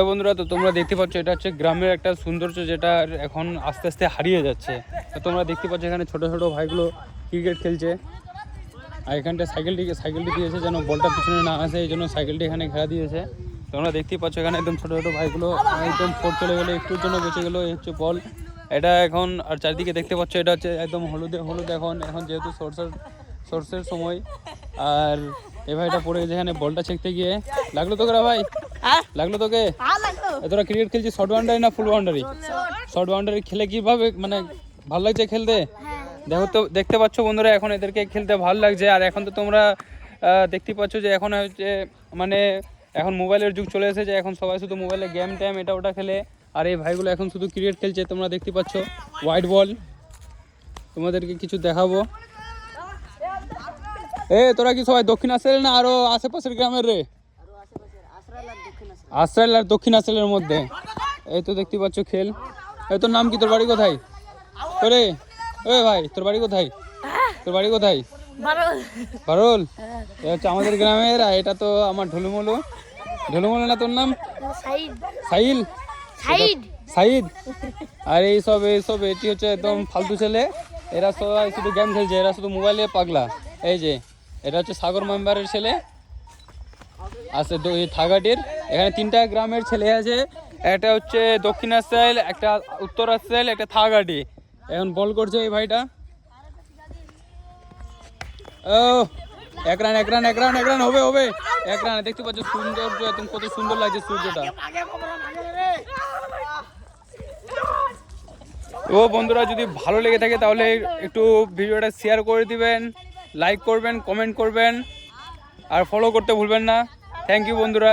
বন্ধুরা, তো তোমরা দেখতে পাচ্ছ এটা হচ্ছে গ্রামের একটা সৌন্দর্য, যেটা এখন আস্তে আস্তে হারিয়ে যাচ্ছে। তো তোমরা দেখতে পাচ্ছ এখানে ছোট ছোট ভাইগুলো ক্রিকেট খেলছে, আর এখানটা সাইকেলটি দিয়েছে যেন বলটা পিছনে না আসে, এই জন্য সাইকেলটি এখানে ঘেরা দিয়েছে। তোমরা দেখতেই পাচ্ছ এখানে একদম ছোট ছোট ভাইগুলো একদম ফোর চলে গেলো, একটুর জন্য বেঁচে গেলো। এই হচ্ছে বল এটা এখন। আর চারিদিকে দেখতে পাচ্ছ এটা হচ্ছে একদম হলুদে হলুদ এখন যেহেতু সর্ষের সময়। আর এই ভাইটা পড়ে গেছে এখানে বলটা ছেঁকতে গিয়ে। লাগলো তোকে রে ভাই? লাগলো তোকে? তোরা ক্রিকেট খেলছিস শর্ট বাউন্ডারি না ফুল বাউন্ডারি? শর্ট বাউন্ডারি খেলে কিভাবে মানে ভালো লাগছে খেলতে? দেখো তো, দেখতে পাচ্ছ বন্ধুরা এখন এদেরকে খেলতে ভালো লাগছে। আর এখন তো তোমরা দেখতে পাচ্ছ যে এখন হচ্ছে মানে এখন মোবাইলের যুগ চলে এসেছে, এখন সবাই শুধু মোবাইলে গেম ট্যাম এটা ওটা খেলে। আর এই ভাইগুলো এখন শুধু ক্রিকেট খেলছে। তোমরা দেখতে পাচ্ছ হোয়াইট বল, তোমাদেরকে কিছু দেখাবো। তোরা কি সবাই দক্ষিণ আসেল না আরো আশেপাশের গ্রামের রে? আশ্রাইল আর দক্ষিণ আসেলের মধ্যে। এই তো দেখতে পাচ্ছ খেল। এই তোর নাম কি? তোর বাড়ি কোথায়? ওরে ভাই, তোর বাড়ি কোথায়? তোর বাড়ি কোথায়? বারোল। হচ্ছে আমাদের গ্রামের। আর এটা তো আমার ঢোলুমলু না? তোর নাম সাইদ। আর এইসব এটি হচ্ছে একদম ফালতু ছেলে। এরা সবাই শুধু গেম খেলছে, এরা শুধু মোবাইলে পাগলা। এই যে এটা হচ্ছে সাগর মেম্বারের ছেলে আছে থাগাটির। এখানে 3টা গ্রামের ছেলে আছে, একটা হচ্ছে দক্ষিণ আশ্রাইল, একটা উত্তর আশ্রাইল, একটা থাগাটি। এখন বল করছে এই ভাইটা। এক রান হবে। এক রান। দেখতে পাচ্ছ সৌন্দর্য একদম কত সুন্দর লাগছে সূর্যটা। তো বন্ধুরা, যদি ভালো লেগে থাকে তাহলে একটু ভিডিওটা শেয়ার করে দিবেন, লাইক করবেন, কমেন্ট করবেন, আর ফলো করতে ভুলবেন না। থ্যাংক ইউ বন্ধুরা।